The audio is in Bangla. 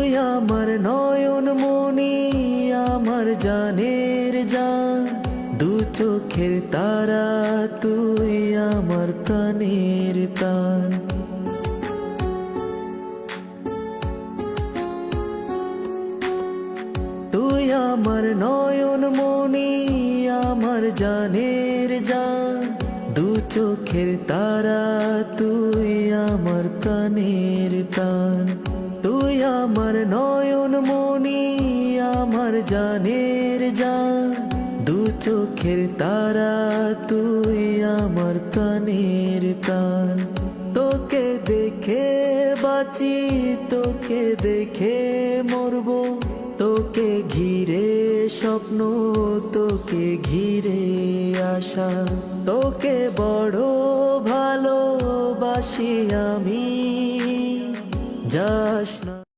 তুই আমার নয়ন মনি, আমার জানের জান, দু চোখের তারা, তুই আমার প্রাণের প্রাণ। তুই আমার নয়ন মনি, আমার জানের জান, দু চোখের তারা, তুই আমার প্রাণের প্রাণ। তুই আমার নয়ন মনি, আমার জানের জান, দু চোখের তারা, তুই আমার প্রাণের প্রাণ। তোকে দেখে বাঁচি, তোকে দেখে মরবো, তোকে ঘিরে স্বপ্ন, তোকে ঘিরে আশা। তোকে বড় ভালোবাসি আমি, যাস